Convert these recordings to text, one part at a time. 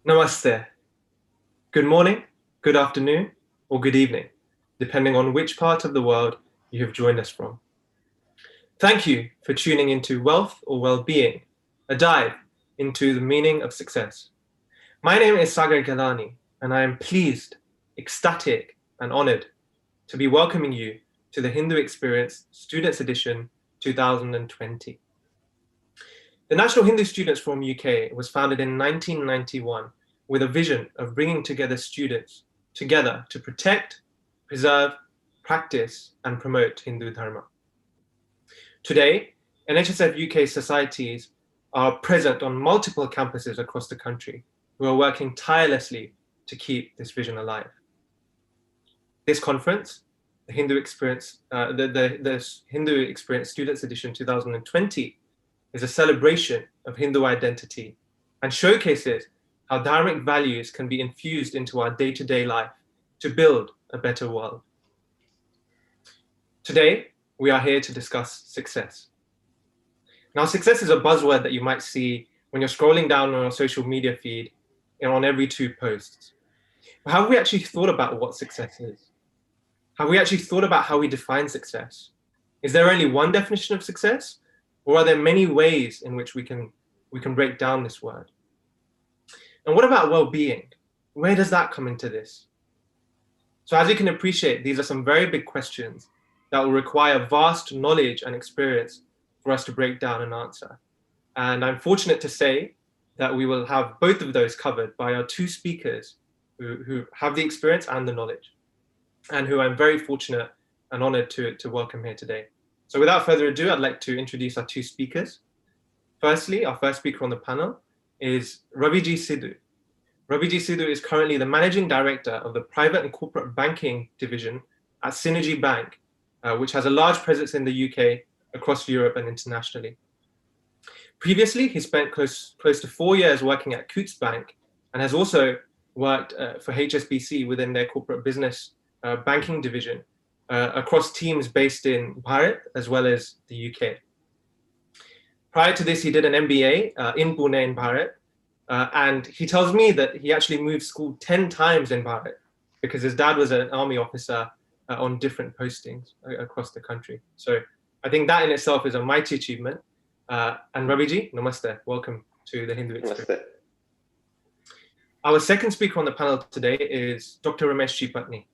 Namaste. Good morning, good afternoon, or good evening, depending on which part of the world you have joined us from. Thank you for tuning into Wealth or Wellbeing, a dive into the meaning of success. My name is Sagar Galani, and I am pleased, ecstatic, and honored to be welcoming you to the Hindu Experience Students Edition 2020. The National Hindu Students Forum UK was founded in 1991 with a vision of bringing together students together to protect, preserve, practice, and promote Hindu Dharma. Today, NHSF UK societies are present on multiple campuses across the country who are working tirelessly to keep this vision alive. This conference, the Hindu Experience, the Hindu Experience Students Edition 2020, is a celebration of Hindu identity and showcases how Dharmic values can be infused into our day-to-day life to build a better world. Today, we are here to discuss success. Now, success is a buzzword that you might see when you're scrolling down on your social media feed and on every 2 posts. But have we actually thought about what success is? Have we actually thought about how we define success? Is there only one definition of success? Or are there many ways in which we can break down this word? And what about well-being? Where does that come into this? So as you can appreciate, these are some very big questions that will require vast knowledge and experience for us to break down and answer. And I'm fortunate to say that we will have both of those covered by our 2 speakers who have the experience and the knowledge, and who I'm very fortunate and honored to welcome here today. So without further ado, I'd like to introduce our 2 speakers. Firstly, our first speaker on the panel is Ravi Sidhoo. Ravi Sidhoo is currently the Managing Director of the Private and Corporate Banking Division at Cynergy Bank, which has a large presence in the UK, across Europe and internationally. Previously, he spent close to 4 years working at T.H.E.S.E Bank and has also worked for HSBC within their corporate business banking division, across teams based in Bharat as well as the UK. Prior to this, he did an MBA in Pune in Bharat, and he tells me that he actually moved school 10 times in Bharat because his dad was an army officer on different postings across the country. So I think that in itself is a mighty achievement. And Raviji, namaste, welcome to the Hindu Experience. Namaste. Our second speaker on the panel today is Dr. Ramesh Pattni.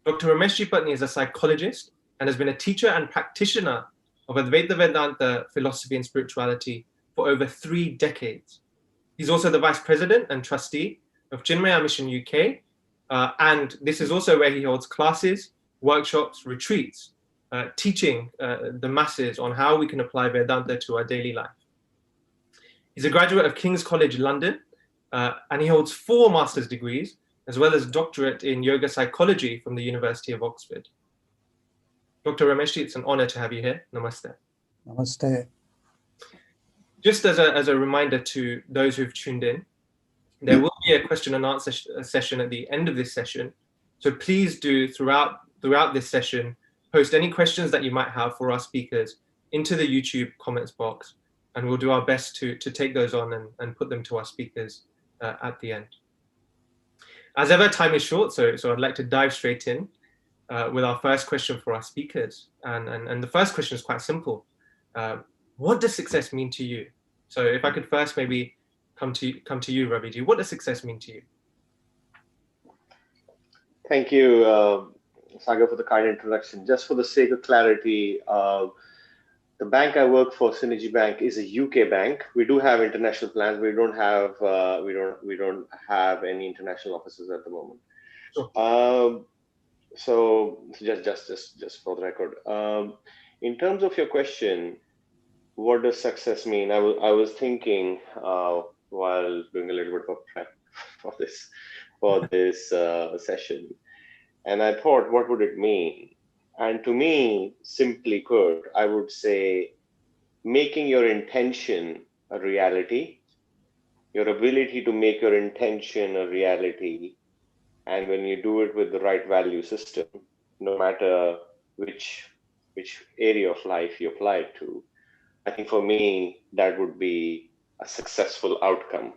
Dr. Ramesh Pattni is a psychologist and has been a teacher and practitioner of Advaita Vedanta philosophy and spirituality for over 3 decades. He's also the Vice President and Trustee of Chinmaya Mission UK, and this is also where he holds classes, workshops, retreats, teaching the masses on how we can apply Vedanta to our daily life. He's a graduate of King's College London, and he holds 4 master's degrees, as well as doctorate in yoga psychology from the University of Oxford. Dr. Ramesh, it's an honor to have you here. Namaste. Namaste. Just as a reminder to those who've tuned in, there will be a question and answer session at the end of this session. So please do throughout this session, post any questions that you might have for our speakers into the YouTube comments box, and we'll do our best to take those on and put them to our speakers at the end. As ever, time is short, so I'd like to dive straight in with our first question for our speakers. And the first question is quite simple. What does success mean to you? So if I could first maybe come to you, Raviji, what does success mean to you? Thank you, Sagar, for the kind introduction. Just for the sake of clarity, the bank I work for, Cynergy Bank, is a UK bank. We do have international plans. We don't have any international offices at the moment. Sure. So just for the record, in terms of your question, what does success mean? I was thinking while doing a little bit of prep for this session, and I thought, what would it mean? And to me, simply put, I would say making your intention a reality, your ability to make your intention a reality. And when you do it with the right value system, no matter which area of life you apply it to, I think for me, that would be a successful outcome.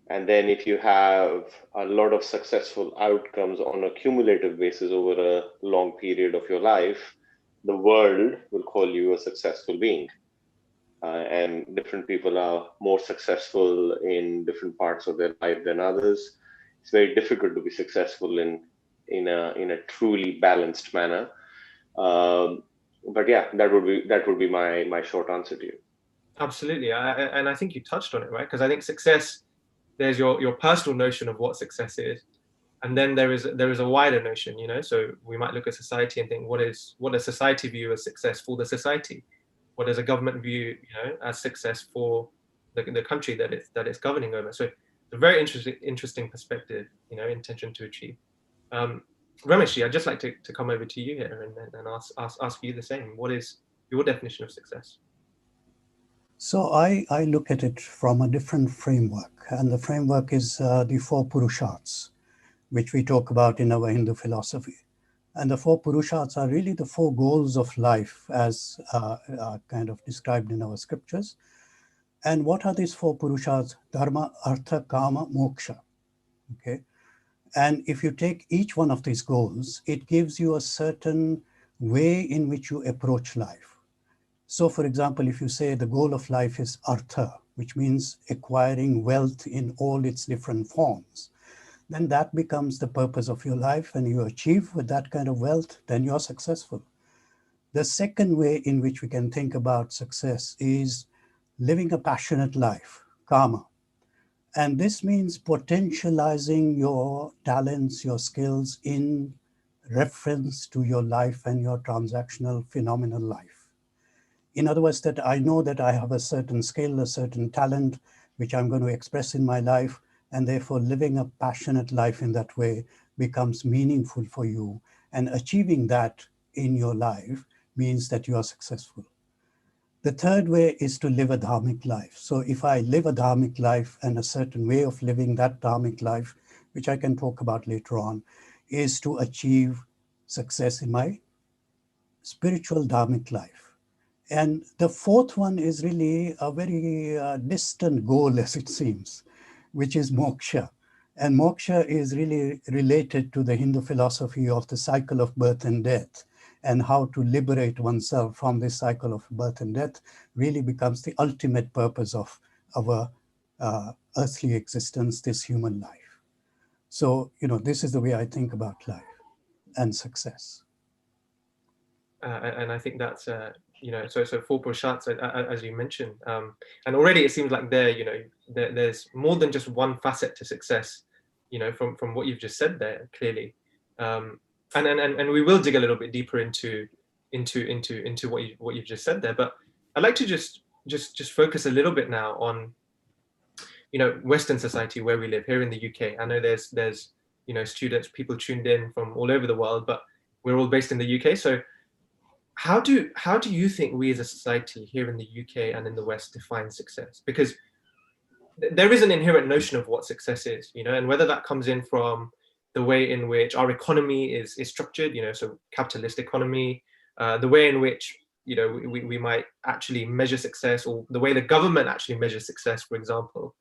And then if you have a lot of successful outcomes on a cumulative basis over a long period of your life, the world will call you a successful being. And different people are more successful in different parts of their life than others. It's very difficult to be successful in a truly balanced manner. But yeah, that would be my short answer to you. Absolutely, and I think you touched on it, right? Because I think success, there's your personal notion of what success is, and then there is a wider notion, you know. So we might look at society and think, what does society view as success for the society? What does a government view, you know, as success for the country that it's governing over? So it's a very interesting perspective, you know, intention to achieve. Ramesh, I'd just like to come over to you here and ask you the same. What is your definition of success? So I look at it from a different framework, and the framework is the four Purusharthas, which we talk about in our Hindu philosophy. And the four Purusharthas are really the four goals of life as kind of described in our scriptures. And what are these four Purusharthas? Dharma, Artha, Kama, Moksha. Okay. And if you take each one of these goals, it gives you a certain way in which you approach life. So for example, if you say the goal of life is artha, which means acquiring wealth in all its different forms, then that becomes the purpose of your life, and you achieve with that kind of wealth, then you're successful. The second way in which we can think about success is living a passionate life, kama. And this means potentializing your talents, your skills in reference to your life and your transactional phenomenal life. In other words, that I know that I have a certain skill, a certain talent, which I'm going to express in my life, and therefore living a passionate life in that way becomes meaningful for you. And achieving that in your life means that you are successful. The third way is to live a dharmic life. So if I live a dharmic life, and a certain way of living that dharmic life, which I can talk about later on, is to achieve success in my spiritual dharmic life. And the fourth one is really a very distant goal, as it seems, which is moksha. And moksha is really related to the Hindu philosophy of the cycle of birth and death, and how to liberate oneself from this cycle of birth and death really becomes the ultimate purpose of our earthly existence, this human life. So, you know, this is the way I think about life and success. And I think that's you know, so four Purusharthas, as you mentioned, and already it seems like there's more than just one facet to success, you know, from what you've just said there clearly, and we will dig a little bit deeper into what you've just said there. But I'd like to just focus a little bit now on, you know, Western society where we live here in the UK. I know there's you know, students, people tuned in from all over the world, but we're all based in the UK. So how do you think we as a society here in the UK and in the West define success? Because there is an inherent notion of what success is, you know, and whether that comes in from the way in which our economy is structured, you know, so capitalist economy, the way in which, you know, we might actually measure success, or the way the government actually measures success, for example.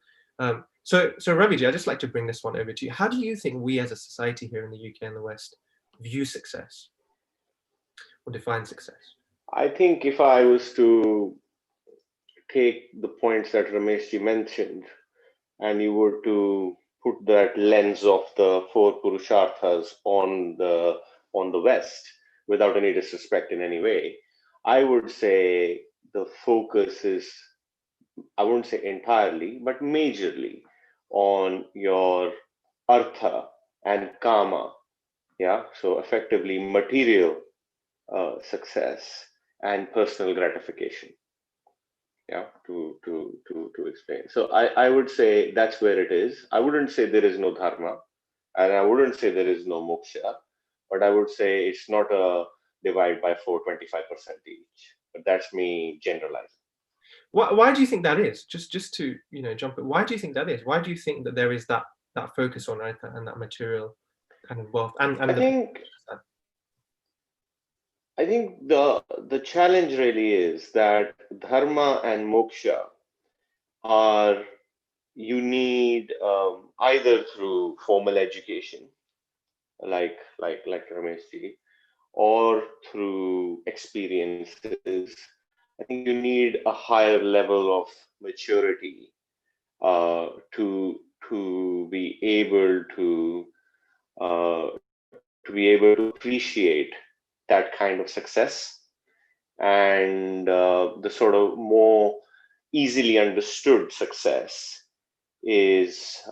So Ravi, I'd just like to bring this one over to you. How do you think we as a society here in the UK and the West view success or define success? I think if I was to take the points that Ramesh ji mentioned, and you were to put that lens of the four Purusharthas on the West, without any disrespect in any way, I would say the focus is, I wouldn't say entirely, but majorly on your artha and kama. Yeah, so effectively material success and personal gratification. Yeah, to explain. So I would say that's where it is. I wouldn't say there is no dharma, and I wouldn't say there is no moksha, but I would say it's not a divide by 425% each. But that's me generalizing. Why do you think that is? Just to, you know, jump in. Why do you think that is? Why do you think that there is that focus on it and that material kind of wealth I think the challenge really is that dharma and moksha are, you need need either through formal education, like Ramesh ji, or through experiences. I think you need a higher level of maturity to be able to appreciate that kind of success, and the sort of more easily understood success is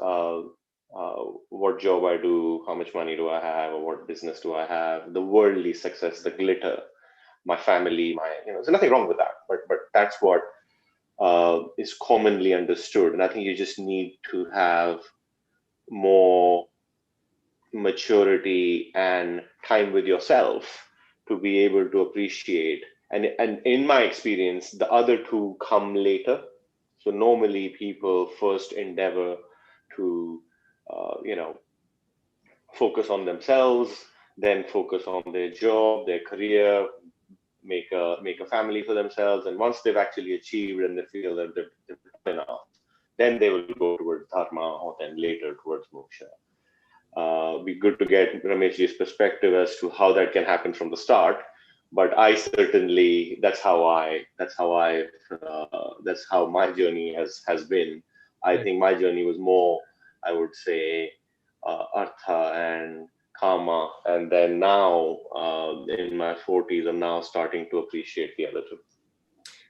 what job I do, how much money do I have, or what business do I have, the worldly success, the glitter, my family, there's nothing wrong with that, but that's what is commonly understood. And I think you just need to have more maturity and time with yourself to be able to appreciate. And in my experience, the other two come later. So normally people first endeavor to, focus on themselves, then focus on their job, their career, make a family for themselves. And once they've actually achieved and they feel that they've done enough, then they will go towards Dharma, or then later towards Moksha. Be good to get Ramesh's perspective as to how that can happen from the start. But I certainly, that's how my journey has been. I think my journey was more, I would say, Artha and Karma, and then now in my 40s, I'm now starting to appreciate the other two.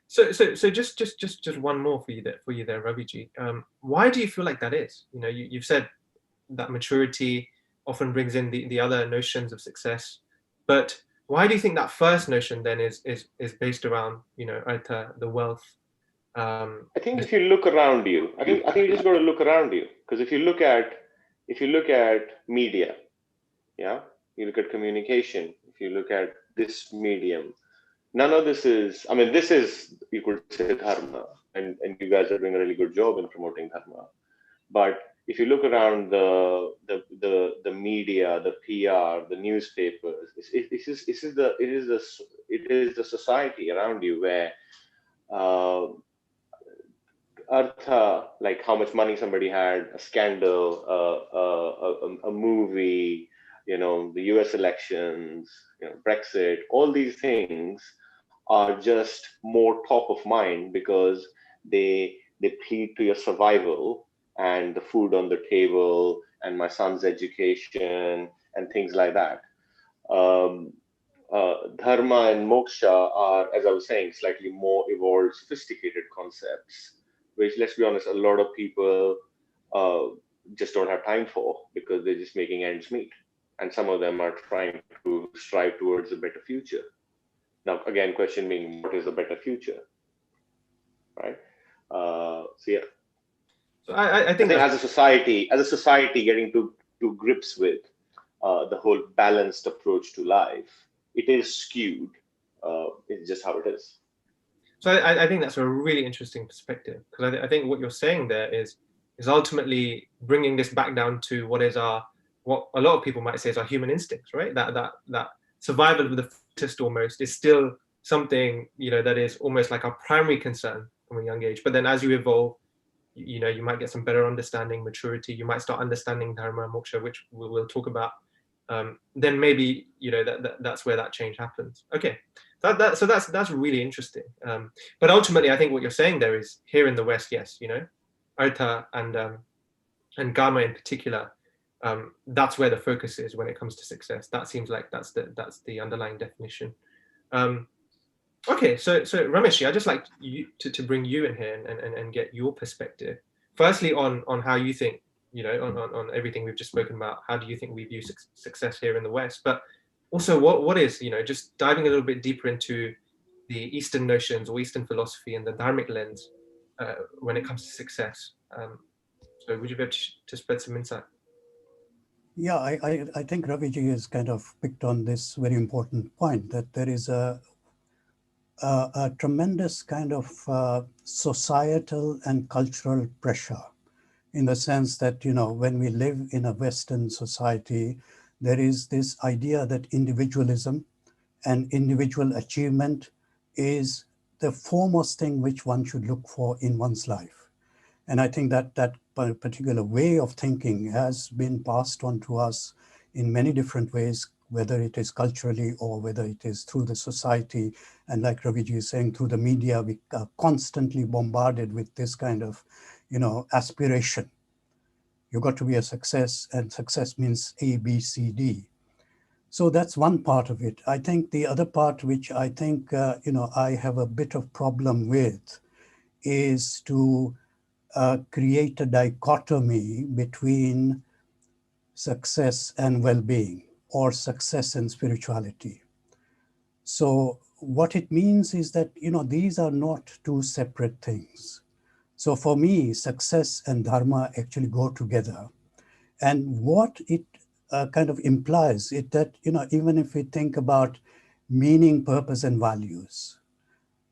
So just one more for you there, Raviji. Why do you feel like that is? You've said that maturity often brings in the other notions of success, but why do you think that first notion then is based around Artha, the wealth? I think if you look around you, I think you just got to look around you, because if you look at media, you look at communication, if you look at this medium, none of this is, this is, you could say, Dharma, and you guys are doing a really good job in promoting Dharma. But if you look around the media, the PR, the newspapers, it is the society around you where Artha, like how much money somebody had, a scandal, a movie, the US elections, Brexit, all these things are just more top of mind because they plead to your survival and the food on the table and my son's education and things like that. Dharma and moksha are, as I was saying, slightly more evolved, sophisticated concepts, which, let's be honest, a lot of people just don't have time for because they're just making ends meet. And some of them are trying to strive towards a better future. Now, again, question being, what is a better future? Right? So yeah. So I think as a society, getting to grips with the whole balanced approach to life, it is skewed. It's just how it is. So I think that's a really interesting perspective, because I think what you're saying there is ultimately bringing this back down to what a lot of people might say is our human instincts, right? That survival of the fittest almost is still something that is almost like our primary concern from a young age. But then as you evolve, you might get some better understanding, maturity. You might start understanding Dharma, moksha, which we'll talk about. Then maybe that's where that change happens. Okay, so that's really interesting. But ultimately, I think what you're saying there is, here in the West, yes, Artha and Karma in particular, that's where the focus is when it comes to success. That seems like that's the underlying definition. Okay, so Ramesh, I'd just like you to bring you in here and get your perspective. Firstly, on how you think, on everything we've just spoken about, how do you think we view success here in the West? But also, what is, just diving a little bit deeper into the Eastern notions or Eastern philosophy and the Dharmic lens when it comes to success. So would you be able to spread some insight? Yeah, I think Raviji has kind of picked on this very important point, that there is a tremendous kind of societal and cultural pressure, in the sense that, when we live in a Western society, there is this idea that individualism and individual achievement is the foremost thing which one should look for in one's life. And I think that that particular way of thinking has been passed on to us in many different ways, whether it is culturally or whether it is through the society. And like Raviji is saying, through the media, we are constantly bombarded with this kind of, aspiration. You got to be a success, and success means A, B, C, D. So that's one part of it. I think the other part, which I think, I have a bit of problem with, is to create a dichotomy between success and well-being, or success and spirituality. So what it means is that, these are not two separate things. So for me, success and dharma actually go together. And what it kind of implies is that, even if we think about meaning, purpose, and values,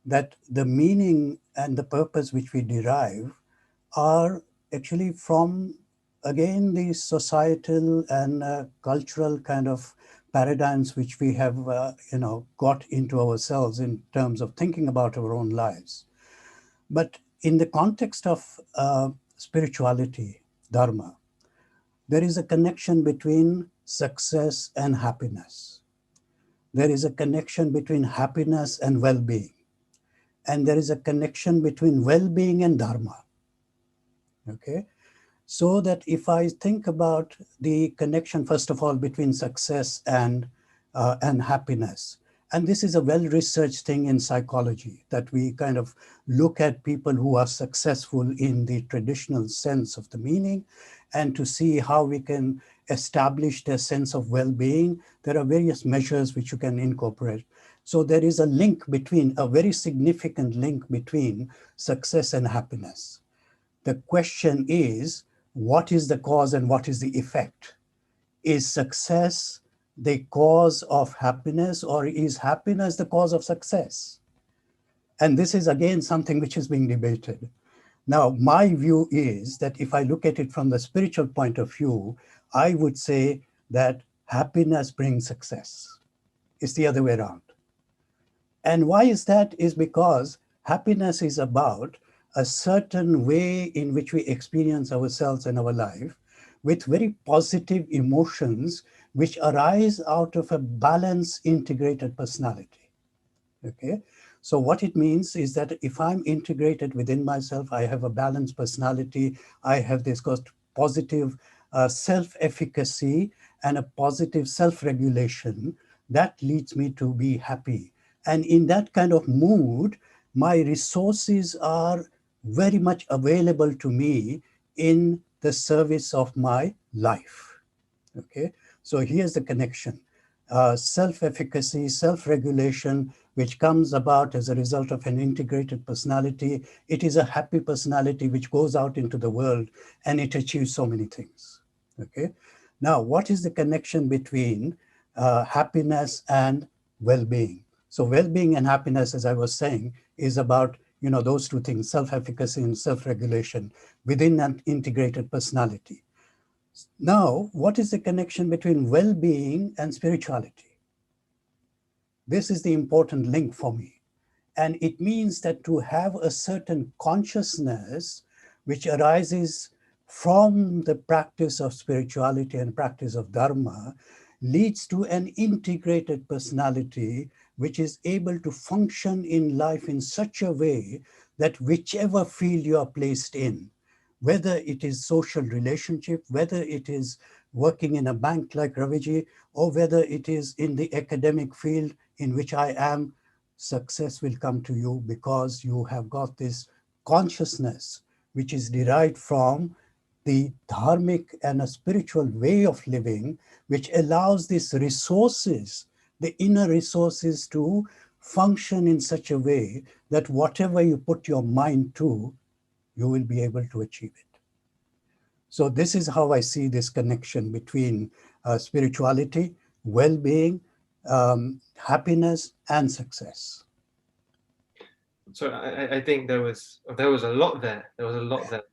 that the meaning and the purpose which we derive are actually from, again, the societal and cultural kind of paradigms which we have, got into ourselves in terms of thinking about our own lives. But in the context of spirituality, dharma, there is a connection between success and happiness. There is a connection between happiness and well-being. And there is a connection between well-being and dharma. Okay? So that if I think about the connection, first of all, between success and happiness, and this is a well-researched thing in psychology, that we kind of look at people who are successful in the traditional sense of the meaning, and to see how we can establish their sense of well-being. There are various measures which you can incorporate. So there is a link between, a very significant link between success and happiness. The question is, what is the cause and what is the effect? Is success the cause of happiness, or is happiness the cause of success? And this is again something which is being debated. Now, my view is that if I look at it from the spiritual point of view, I would say that happiness brings success. It's the other way around. And why is that? Is because happiness is about a certain way in which we experience ourselves and our life, with very positive emotions which arise out of a balanced, integrated personality. Okay? So what it means is that if I'm integrated within myself, I have a balanced personality, I have this positive self-efficacy and a positive self-regulation, that leads me to be happy. And in that kind of mood, my resources are very much available to me in the service of my life. Okay, so here's the connection. Self-efficacy, self-regulation, which comes about as a result of an integrated personality. It is a happy personality which goes out into the world and it achieves so many things. Okay, now what is the connection between happiness and well-being? So well-being and happiness, as I was saying, is about those two things, self-efficacy and self-regulation within an integrated personality. Now, what is the connection between well-being and spirituality? This is the important link for me. And it means that to have a certain consciousness which arises from the practice of spirituality and practice of dharma leads to an integrated personality which is able to function in life in such a way that whichever field you are placed in, whether it is social relationship, whether it is working in a bank like Raviji, or whether it is in the academic field in which I am, success will come to you because you have got this consciousness which is derived from the dharmic and a spiritual way of living, which allows these resources, the inner resources, to function in such a way that whatever you put your mind to, you will be able to achieve it. So this is how I see this connection between spirituality, well-being, happiness, and success. So I think there was a lot there. There was a lot there.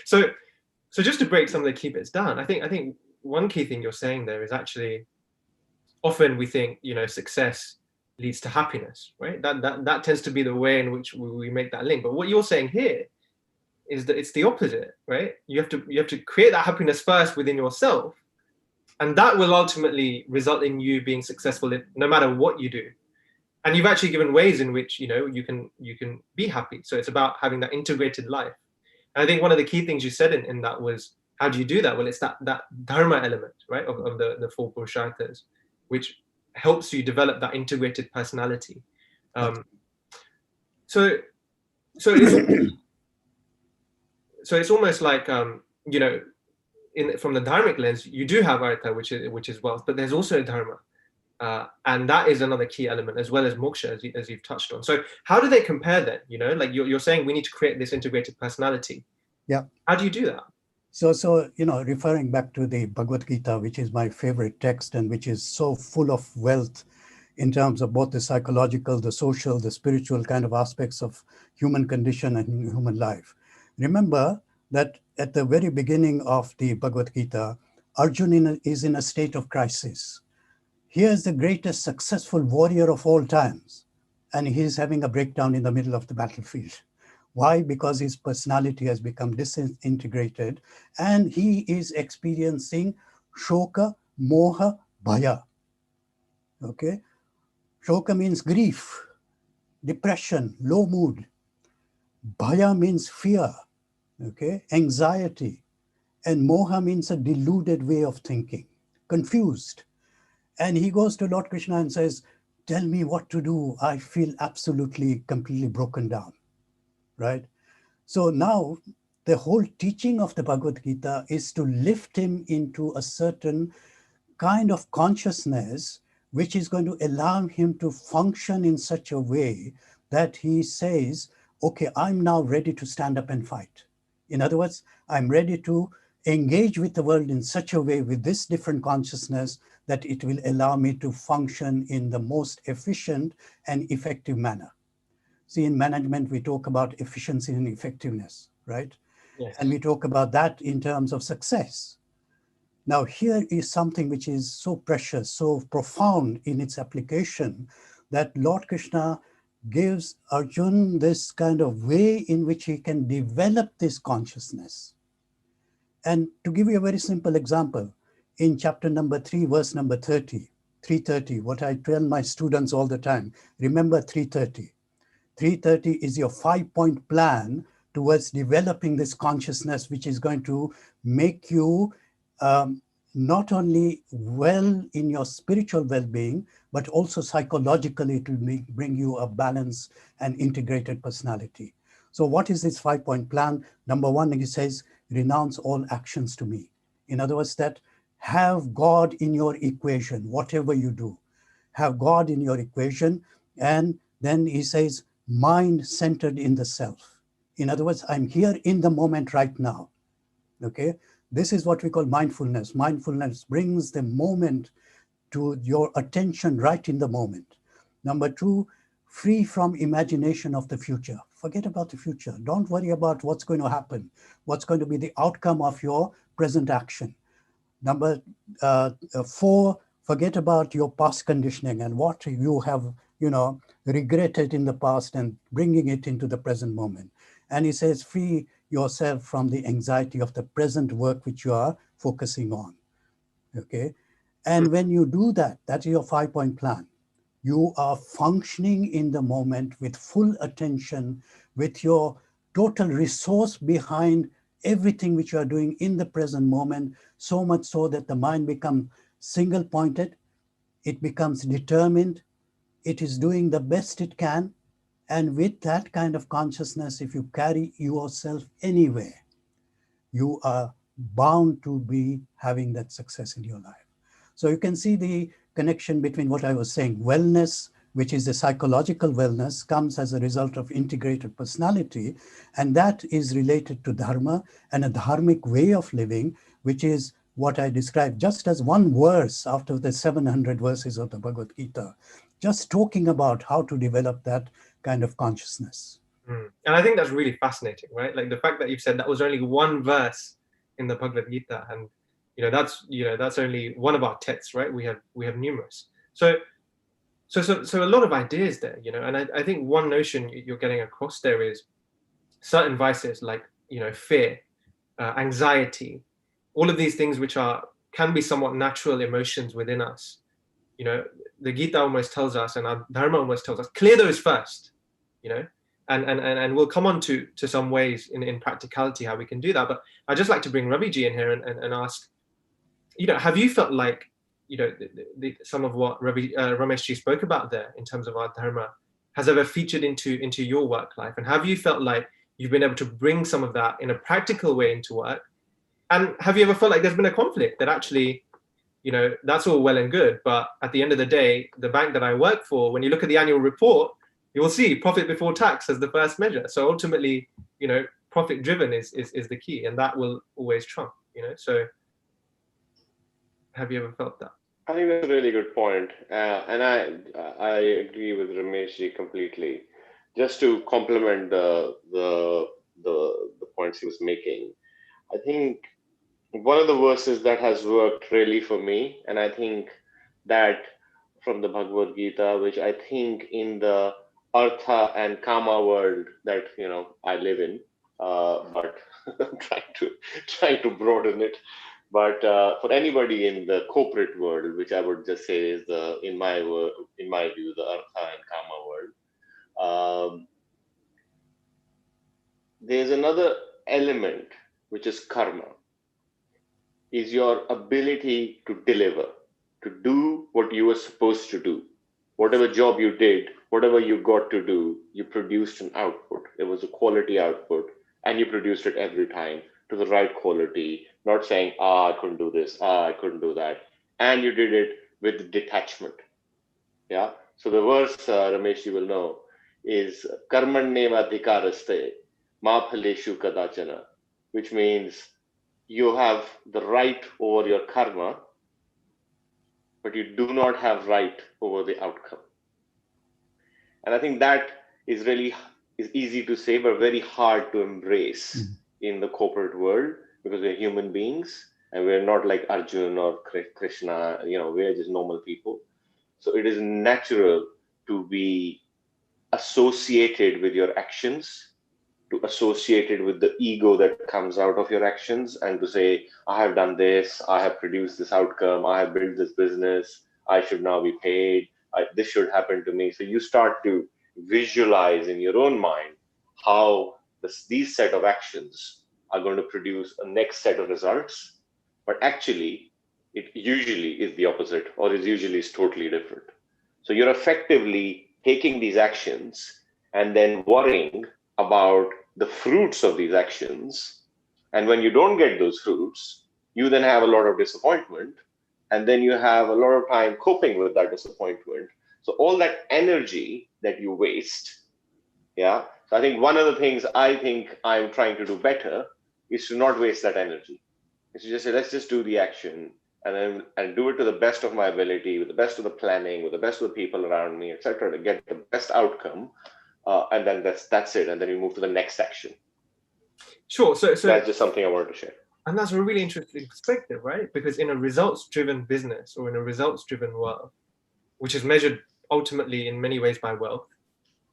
So just to break some of the key bits down, I think one key thing you're saying there is actually, often we think success leads to happiness, right? That tends to be the way in which we make that link. But what you're saying here is that it's the opposite, right? You have to create that happiness first within yourself, and that will ultimately result in you being successful in no matter what you do. And you've actually given ways in which, you know, you can be happy. So it's about having that integrated life. And I think one of the key things you said in that was, how do you do that? Well, it's that dharma element, right, of the four purusharthas, which helps you develop that integrated personality. So it's almost like, you know, from the dharmic lens, you do have artha, which is wealth, but there's also dharma, and that is another key element, as well as moksha, as you've touched on. So how do they compare then? You know, like you're saying we need to create this integrated personality. Yeah. How do you do that? So you know, referring back to the Bhagavad Gita, which is my favorite text and which is so full of wealth in terms of both the psychological, the social, the spiritual kind of aspects of human condition and human life. Remember that at the very beginning of the Bhagavad Gita, Arjuna is in a state of crisis. He is the greatest successful warrior of all times, and he's having a breakdown in the middle of the battlefield. Why? Because his personality has become disintegrated and he is experiencing shoka, moha, bhaya. Okay? Shoka means grief, depression, low mood. Bhaya means fear, okay? Anxiety. And moha means a deluded way of thinking, confused. And he goes to Lord Krishna and says, tell me what to do. I feel absolutely, completely broken down, right? So now the whole teaching of the Bhagavad Gita is to lift him into a certain kind of consciousness, which is going to allow him to function in such a way that he says, okay, I'm now ready to stand up and fight. In other words, I'm ready to engage with the world in such a way with this different consciousness that it will allow me to function in the most efficient and effective manner. See, in management, we talk about efficiency and effectiveness, right? Yes. And we talk about that in terms of success. Now, here is something which is so precious, so profound in its application, that Lord Krishna gives Arjun this kind of way in which he can develop this consciousness. And to give you a very simple example, in chapter number 3, verse number 330, what I tell my students all the time, remember 330. 330 is your 5-point plan towards developing this consciousness, which is going to make you not only well in your spiritual well-being, but also psychologically to bring you a balanced and integrated personality. So what is this 5-point plan? Number one, he says, renounce all actions to me. In other words, that have God in your equation, whatever you do. Have God in your equation. And then he says, mind centered in the self. In other words, I'm here in the moment right now. Okay, this is what we call mindfulness. Mindfulness brings the moment to your attention right in the moment. Number two, free from imagination of the future. Forget about the future. Don't worry about what's going to happen, what's going to be the outcome of your present action. Number 4, forget about your past conditioning and what you have, regretted in the past and bringing it into the present moment. And he says, free yourself from the anxiety of the present work which you are focusing on. Okay. And when you do that, that's your 5-point plan. You are functioning in the moment with full attention, with your total resource behind everything which you are doing in the present moment, so much so that the mind becomes single-pointed, it becomes determined, it is doing the best it can. And with that kind of consciousness, if you carry yourself anywhere, you are bound to be having that success in your life. So you can see the connection between what I was saying. Wellness, which is the psychological wellness, comes as a result of integrated personality. And that is related to Dharma and a Dharmic way of living, which is what I described just as one verse after the 700 verses of the Bhagavad Gita, just talking about how to develop that kind of consciousness. And I think that's really fascinating, right? Like the fact that you've said that was only one verse in the Bhagavad Gita, and that's only one of our texts, right? We have numerous. So a lot of ideas there, and I think one notion you're getting across there is certain vices, like fear, anxiety, all of these things which can be somewhat natural emotions within us. The Gita almost tells us, and our Dharma almost tells us, clear those first, and we'll come on to some ways in practicality how we can do that. But I'd just like to bring Ravi ji in here and ask, have you felt like, some of what Ramesh ji spoke about there in terms of our Dharma has ever featured into your work life? And have you felt like you've been able to bring some of that in a practical way into work? And have you ever felt like there's been a conflict that actually, that's all well and good, but at the end of the day, the bank that I work for, when you look at the annual report, you will see profit before tax as the first measure. So ultimately, profit driven is the key, and that will always trump, so have you ever felt that? I think that's a really good point. And I agree with Ramesh ji completely. Just to complement the points he was making, I think one of the verses that has worked really for me, and I think that from the Bhagavad Gita, which I think in the Artha and Kama world that I live in, but I'm trying to broaden it. But for anybody in the corporate world, which I would just say is in my view, the Artha and Kama world, there's another element which is karma. Is your ability to deliver, to do what you were supposed to do. Whatever job you did, whatever you got to do, you produced an output. It was a quality output, and you produced it every time to the right quality, not saying, I couldn't do this, I couldn't do that. And you did it with detachment. Yeah. So the verse, Ramesh, you will know, is karmanyeva adhikaraste ma phaleshu kadachana, which means you have the right over your karma, but you do not have right over the outcome. And I think that is easy to say, but very hard to embrace in the corporate world, because we're human beings and we're not like Arjun or Krishna, we're just normal people. So it is natural to be associated with your actions, to associate it with the ego that comes out of your actions, and to say, I have done this, I have produced this outcome, I have built this business, I should now be paid, this should happen to me. So you start to visualize in your own mind how these set of actions are going to produce a next set of results. But actually, it usually is the opposite, or it usually is totally different. So you're effectively taking these actions and then worrying about the fruits of these actions. And when you don't get those fruits, you then have a lot of disappointment. And then you have a lot of time coping with that disappointment. So all that energy that you waste, yeah. So I think one of the things I think I'm trying to do better is to not waste that energy. It's to just say, let's just do the action and do it to the best of my ability, with the best of the planning, with the best of the people around me, etc., to get the best outcome. And then that's it. And then you move to the next action. Sure. So that's just something I wanted to share. And that's a really interesting perspective, right? Because in a results-driven business or in a results-driven world, which is measured ultimately in many ways by wealth,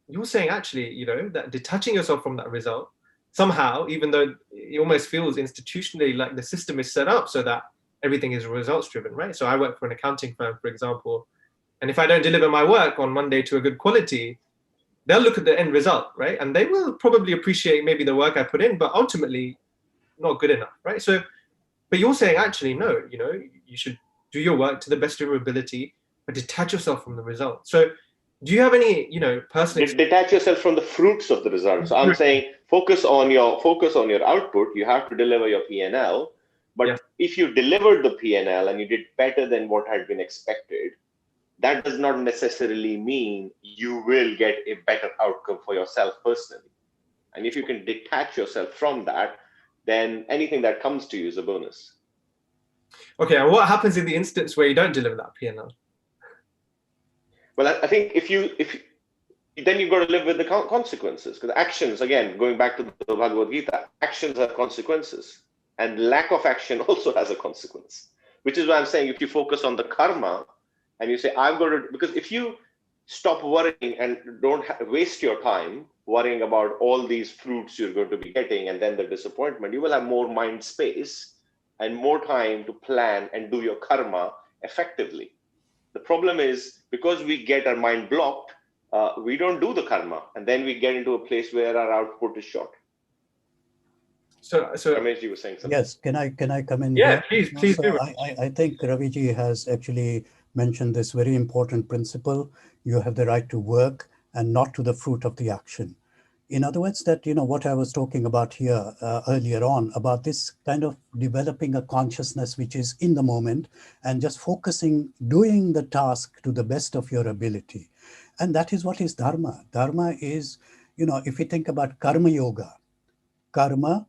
you're saying actually, that detaching yourself from that result somehow, even though it almost feels institutionally like the system is set up so that everything is results-driven, right? So I work for an accounting firm, for example, and if I don't deliver my work on Monday to a good quality, they'll look at the end result, right? And they will probably appreciate maybe the work I put in, but ultimately not good enough, right? So, but you're saying actually, no, you should do your work to the best of your ability, but detach yourself from the result. So do you have any, personal... Detach yourself from the fruits of the result. So I'm saying focus on your output. You have to deliver your P&L. But if you delivered the P&L and you did better than what had been expected, that does not necessarily mean you will get a better outcome for yourself personally. And if you can detach yourself from that, then anything that comes to you is a bonus. Okay, and what happens in the instance where you don't deliver that P&L? Well, I think if then you've got to live with the consequences, because actions, again, going back to the Bhagavad Gita, actions have consequences, and lack of action also has a consequence, which is why I'm saying if you focus on the karma and you say, I've got to, because if you stop worrying and don't waste your time worrying about all these fruits you're going to be getting and then the disappointment. You will have more mind space and more time to plan and do your karma effectively. The problem is, because we get our mind blocked, we don't do the karma, and then we get into a place where our output is short. So Ramesh, you were saying something. Yes, can I come in yeah, here? please So do. I think Raviji has actually mentioned this very important principle. You have the right to work and not to the fruit of the action. In other words, that, what I was talking about here earlier on, about this kind of developing a consciousness which is in the moment and just focusing, doing the task to the best of your ability. And that is what is Dharma. Dharma is, if you think about karma yoga, karma,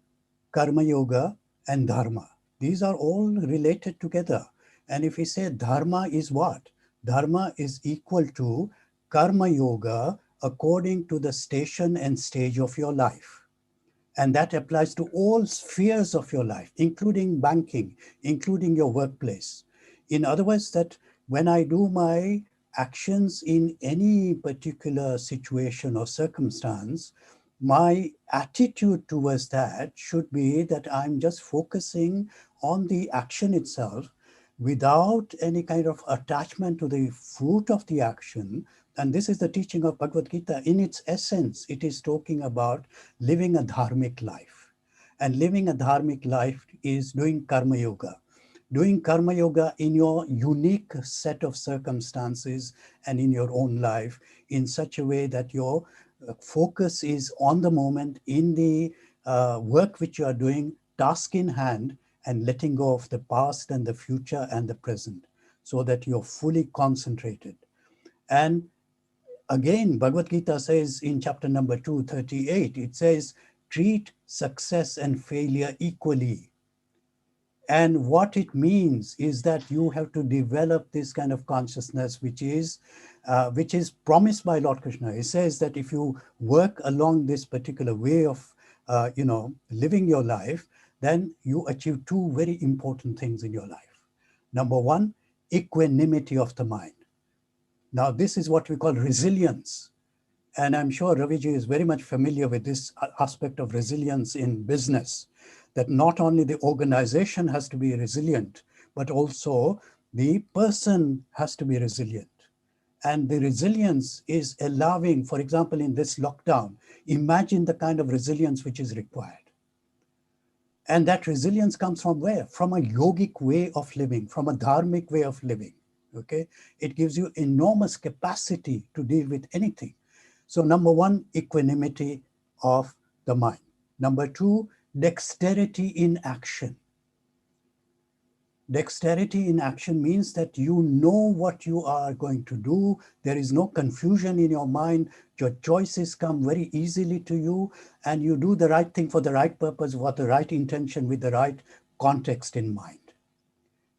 karma yoga, and dharma. These are all related together. And if we say dharma is what? Dharma is equal to karma yoga according to the station and stage of your life. And that applies to all spheres of your life, including banking, including your workplace. In other words, that when I do my actions in any particular situation or circumstance, my attitude towards that should be that I'm just focusing on the action itself without any kind of attachment to the fruit of the action. And this is the teaching of Bhagavad Gita. In its essence, it is talking about living a dharmic life. And living a dharmic life is doing karma yoga. Doing karma yoga in your unique set of circumstances and in your own life in such a way that your focus is on the moment, in the work which you are doing, task in hand, and letting go of the past and the future and the present, so that you're fully concentrated. And again, Bhagavad Gita says in chapter number 238, it says, treat success and failure equally. And what it means is that you have to develop this kind of consciousness, which is promised by Lord Krishna. He says that if you work along this particular way of, living your life, then you achieve two very important things in your life. Number one, equanimity of the mind. Now, this is what we call resilience. And I'm sure Raviji is very much familiar with this aspect of resilience in business, that not only the organization has to be resilient, but also the person has to be resilient. And the resilience is allowing, for example, in this lockdown, imagine the kind of resilience which is required. And that resilience comes from where? From a yogic way of living, from a dharmic way of living. Okay, it gives you enormous capacity to deal with anything. So number one, equanimity of the mind. Number two, dexterity in action. Dexterity in action means that you know what you are going to do. There is no confusion in your mind. Your choices come very easily to you, and you do the right thing for the right purpose, for the right intention, with the right context in mind.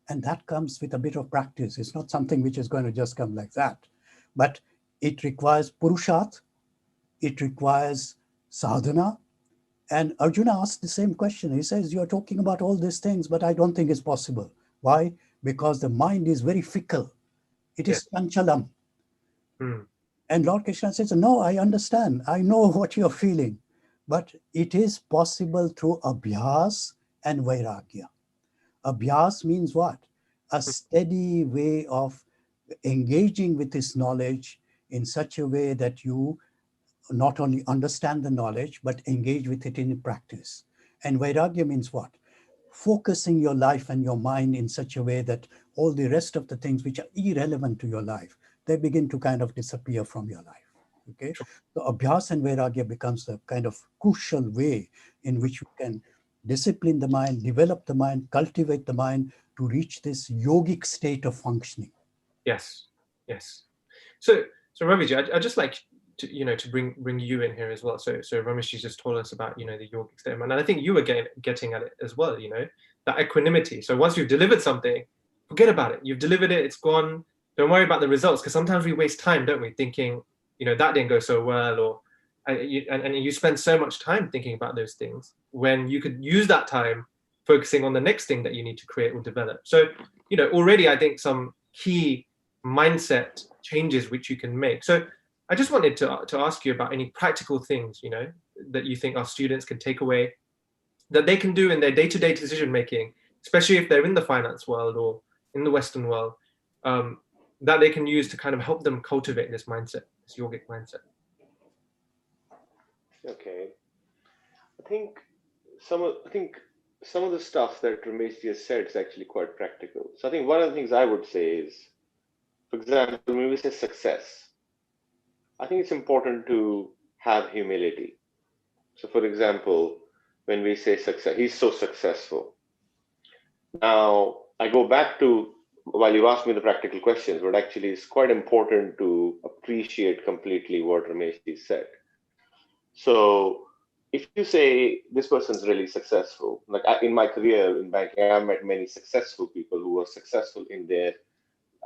And that comes with a bit of practice. It's not something which is going to just come like that. But it requires purusharth, it requires sadhana. And Arjuna asked the same question. He says, you're talking about all these things, but I don't think it's possible. Why? Because the mind is very fickle. It is chanchalam. And Lord Krishna says, no, I understand. I know what you're feeling. But it is possible through abhyas and vairagya. Abhyas means what? A steady way of engaging with this knowledge in such a way that you not only understand the knowledge, but engage with it in practice. And vairagya means what? Focusing your life and your mind in such a way that all the rest of the things which are irrelevant to your life, they begin to kind of disappear from your life. Okay, so abhyas and vairagya becomes the kind of crucial way in which you can discipline the mind, develop the mind, cultivate the mind to reach this yogic state of functioning. Yes, yes. So Raviji, I just like to bring you in here as well. So Ramesh just told us about the yogic state, and I think you were getting at it as well. That equanimity. So once you've delivered something, forget about it. You've delivered it. It's gone. Don't worry about the results, because sometimes we waste time, don't we? Thinking that didn't go so well, or and you spend so much time thinking about those things when you could use that time focusing on the next thing that you need to create or develop. So already I think some key mindset changes which you can make. So I just wanted to ask you about any practical things, you know, that you think our students can take away, that they can do in their day-to-day decision making, especially if they're in the finance world or in the Western world, that they can use to kind of help them cultivate this mindset, this yogic mindset. Okay. I think some of the stuff that Ramesh just said is actually quite practical. So I think one of the things I would say is, for example, when we say success, I think it's important to have humility. So for example, when we say success, he's so successful. Now, I go back to, while you asked me the practical questions, but actually it's quite important to appreciate completely what Ramesh said. So if you say this person's really successful, like in my career in banking, I've met many successful people who were successful in their,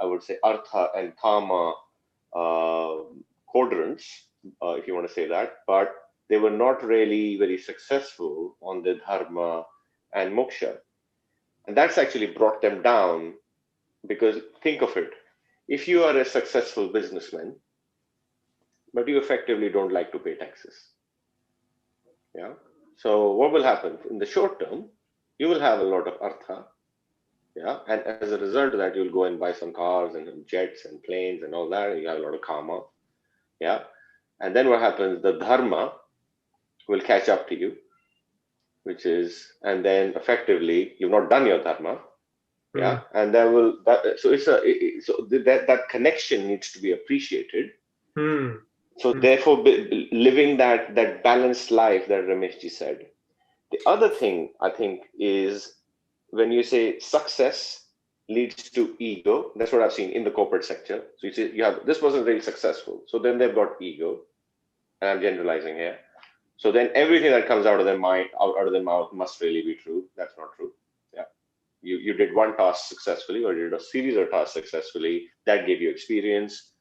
I would say, artha and kama quadrants, if you want to say that, but they were not really very successful on the dharma and moksha. And that's actually brought them down, because think of it, if you are a successful businessman, but you effectively don't like to pay taxes, yeah. So what will happen in the short term? You will have a lot of artha, yeah, and as a result of that, you'll go and buy some cars and jets and planes and all that, and you have a lot of karma, yeah. And then what happens? The dharma will catch up to you, which is, and then effectively you've not done your dharma, yeah, and so that connection needs to be appreciated. So therefore, living that balanced life that Ramesh said. The other thing I think is, when you say success leads to ego, that's what I've seen in the corporate sector. So you say you have this person really successful, so then they've got ego, and I'm generalizing here. So then everything that comes out of their mind, out of their mouth, must really be true. That's not true. Yeah, you did one task successfully, or you did a series of tasks successfully. That gave you experience.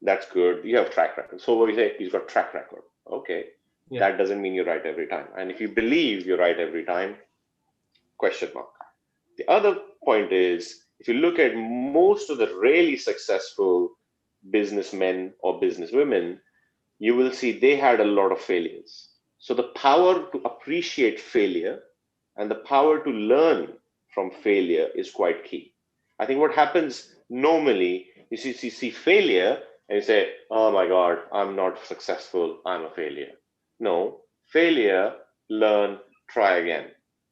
That's good. You have track record. So what we say, he's got track record. Okay, yeah. That doesn't mean you're right every time. And if you believe you're right every time, question mark. The other point is, if you look at most of the really successful businessmen or businesswomen, you will see they had a lot of failures. So the power to appreciate failure and the power to learn from failure is quite key. I think what happens normally is you see failure and you say, oh my God, I'm not successful, I'm a failure. No, failure, learn, try again.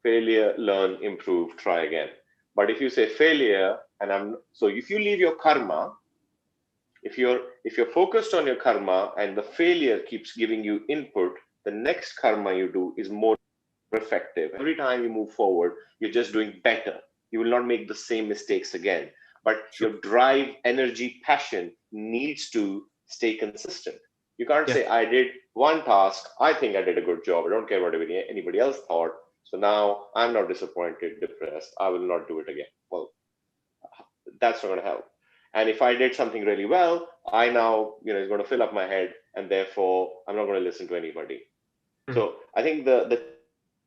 Failure, learn, improve, try again. But if you say failure, so if you leave your karma, if you're focused on your karma and the failure keeps giving you input, the next karma you do is more effective. Every time you move forward, you're just doing better. You will not make the same mistakes again. But your drive, energy, passion needs to stay consistent. You can't say, I did one task, I think I did a good job, I don't care what anybody else thought, so now I'm not disappointed, depressed, I will not do it again. Well, that's not going to help. And if I did something really well, I now, it's going to fill up my head, and therefore I'm not going to listen to anybody. So I think the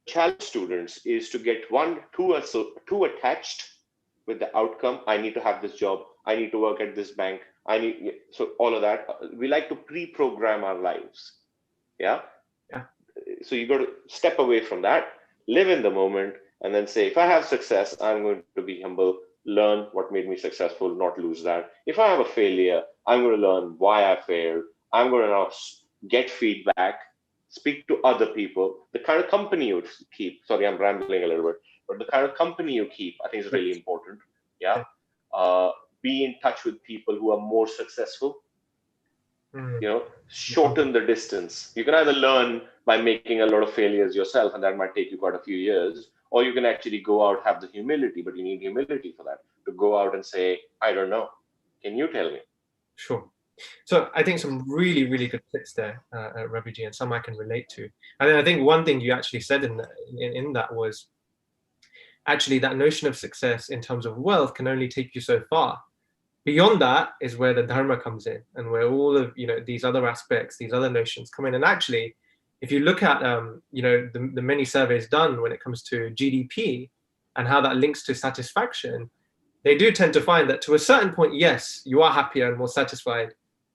challenge students is to get too attached with the outcome. I need to have this job, I need to work at this bank, so all of that. We like to pre-program our lives. Yeah. So you got to step away from that, live in the moment, and then say, if I have success, I'm going to be humble, learn what made me successful, not lose that. If I have a failure, I'm going to learn why I failed. I'm going to now get feedback, speak to other people. The kind of company you keep, sorry, I'm rambling a little bit, but the kind of company you keep, I think is really important. Yeah. Be in touch with people who are more successful. Shorten the distance. You can either learn by making a lot of failures yourself, and that might take you quite a few years, or you can actually go out, have the humility, but you need humility for that, to go out and say, I don't know. Can you tell me? Sure. So I think some really, really good tips there, Ravi, and some I can relate to. And then I think one thing you actually said in that was actually that notion of success in terms of wealth can only take you so far. Beyond that is where the Dharma comes in, and where all of these other aspects, these other notions come in. And actually, if you look at the many surveys done when it comes to GDP and how that links to satisfaction, they do tend to find that to a certain point, yes, you are happier and more satisfied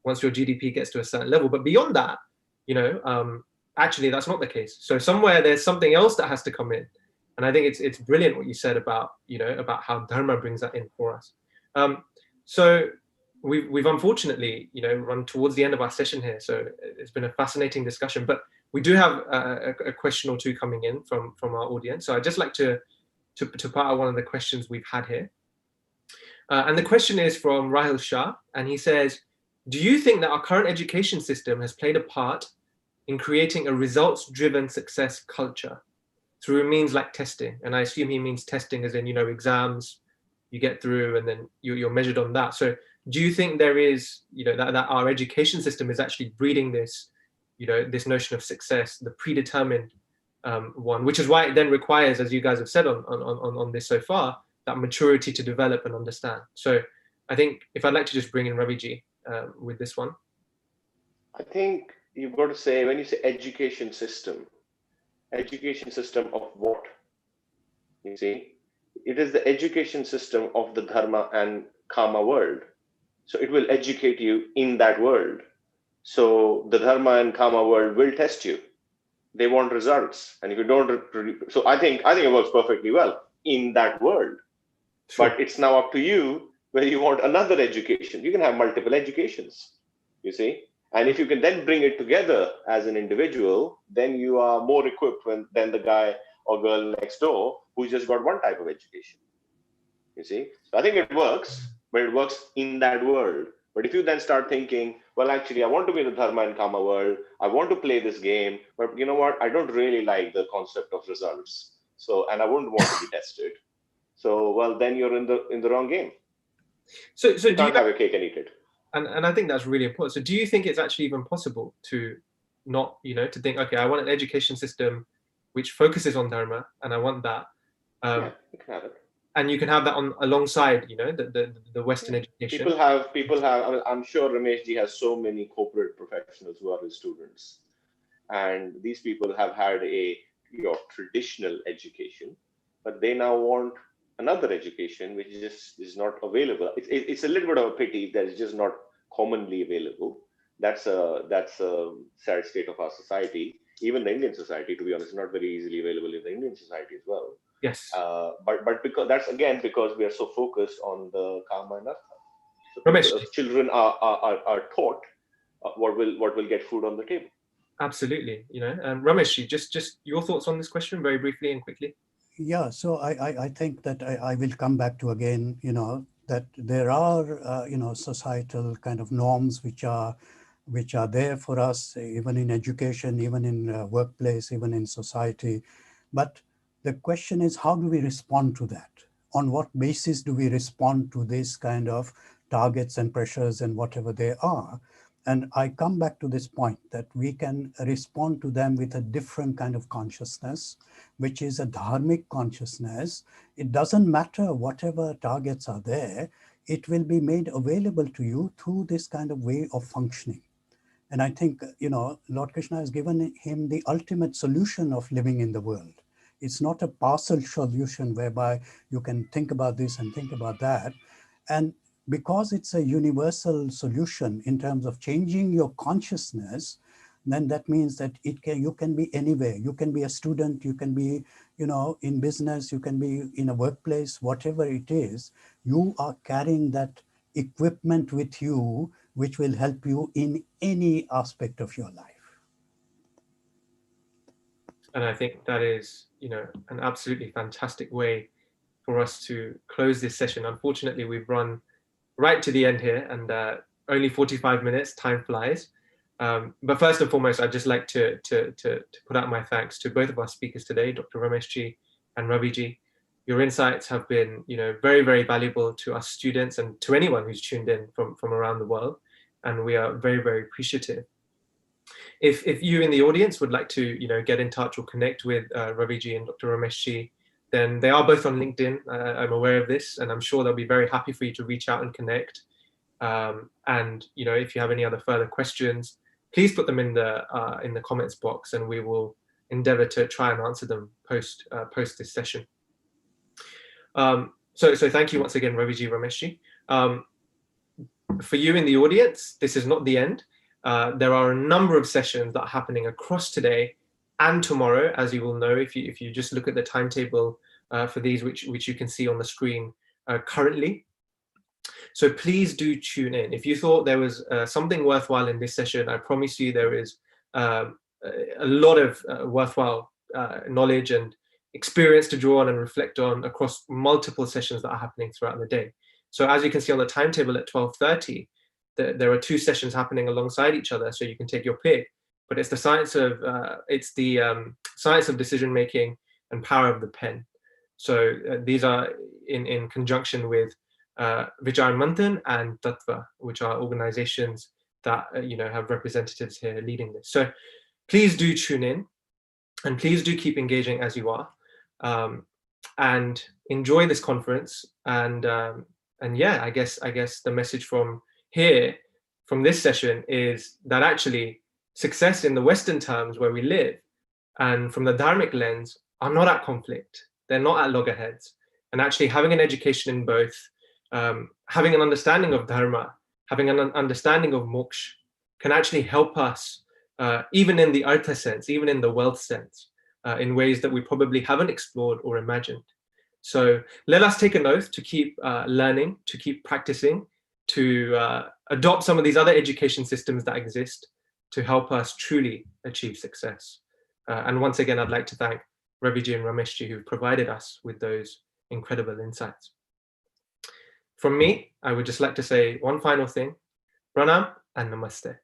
once your GDP gets to a certain level. But beyond that, you know, actually that's not the case. So somewhere there's something else that has to come in. And I think it's brilliant what you said about, you know, about how Dharma brings that in for us. So we've unfortunately, you know, run towards the end of our session here. So it's been a fascinating discussion, but we do have a question or two coming in from our audience. So I'd just like to put out one of the questions we've had here. And the question is from Rahil Shah, and he says, do you think that our current education system has played a part in creating a results-driven success culture through means like testing? And I assume he means testing as in, you know, exams you get through and then you're measured on that. So do you think there is, you know, that our education system is actually breeding this, you know, this notion of success, the predetermined one, which is why it then requires, as you guys have said on this so far, that maturity to develop and understand. So I think if I'd like to just bring in Ravi with this one. I think you've got to say, when you say education system of what? You see, it is the education system of the Dharma and Kama world. So it will educate you in that world. So the Dharma and Kama world will test you. They want results. And if you don't, so I think it works perfectly well in that world. Sure. But it's now up to you whether you want another education. You can have multiple educations, you see. And if you can then bring it together as an individual, then you are more equipped than the guy or girl next door who's just got one type of education, you see. So I think it works, but it works in that world. But if you then start thinking, well, actually, I want to be in the Dharma and Kama world, I want to play this game, but you know what? I don't really like the concept of results. So, and I wouldn't want to be tested. So, well, then you're in the wrong game. So you can't have your cake and eat it. And I think that's really important. So do you think it's actually even possible to not, you know, to think, okay, I want an education system which focuses on Dharma, and I want that. Yeah, you can have it. And you can have that alongside, you know, the Western education. People have. I mean, I'm sure Ramesh ji has so many corporate professionals who are his students, and these people have had your traditional education, but they now want another education which is not available. It's a little bit of a pity that it's just not commonly available. That's a sad state of our society. Even the Indian society, to be honest, is not very easily available in the Indian society as well. Yes. But because that's again because we are so focused on the Kama and Artha. So Ramesh, children are taught what will get food on the table. Absolutely. You know, Ramesh, just your thoughts on this question very briefly and quickly. Yeah, so I think that I will come back to again, you know, that there are, you know, societal kind of norms which are there for us, even in education, even in workplace, even in society. But the question is, how do we respond to that? On what basis do we respond to this kind of targets and pressures and whatever they are? And I come back to this point that we can respond to them with a different kind of consciousness, which is a dharmic consciousness. It doesn't matter whatever targets are there, it will be made available to you through this kind of way of functioning. And I think, you know, Lord Krishna has given him the ultimate solution of living in the world. It's not a partial solution whereby you can think about this and think about that. And because it's a universal solution in terms of changing your consciousness, then that means that you can be anywhere. You can be a student, you can be, you know, in business, you can be in a workplace, whatever it is, you are carrying that equipment with you, which will help you in any aspect of your life. And I think that is, you know, an absolutely fantastic way for us to close this session. Unfortunately, we've run right to the end here, and only 45 minutes, time flies. But first and foremost, I'd just like to put out my thanks to both of our speakers today, Dr. Ramesh ji and Ravi ji. Your insights have been, you know, very, very valuable to us students and to anyone who's tuned in from around the world. And we are very, very appreciative. If you in the audience would like to, you know, get in touch or connect with Ravi ji and Dr. Ramesh ji, then they are both on LinkedIn. I'm aware of this, and I'm sure they'll be very happy for you to reach out and connect. And you know, if you have any other further questions, please put them in the comments box, and we will endeavor to try and answer them post this session. So thank you once again, Ravi ji, Ramesh ji. for you in the audience, this is not the end. There are a number of sessions that are happening across today and tomorrow, as you will know if you just look at the timetable for these, which you can see on the screen currently. So please do tune in. If you thought there was something worthwhile in this session, I promise you there is a lot of worthwhile knowledge and experience to draw on and reflect on across multiple sessions that are happening throughout the day. So as you can see on the timetable at 12:30, there are 2 sessions happening alongside each other, so you can take your pick. But it's the science of science of decision making and power of the pen. So these are in conjunction with Vichar Manthan and Tattva, which are organizations that have representatives here leading this. So please do tune in, and please do keep engaging as you are, and enjoy this conference. And yeah, I guess the message from here, from this session, is that actually success in the Western terms where we live, and from the Dharmic lens, are not at conflict. They're not at loggerheads. And actually having an education in both, having an understanding of Dharma, having an understanding of moksha, can actually help us, even in the artha sense, even in the wealth sense, in ways that we probably haven't explored or imagined. So let us take an oath to keep learning, to keep practicing, to adopt some of these other education systems that exist to help us truly achieve success. And once again, I'd like to thank Ravi and Ramesh who've provided us with those incredible insights. From me, I would just like to say one final thing: Pranam and Namaste.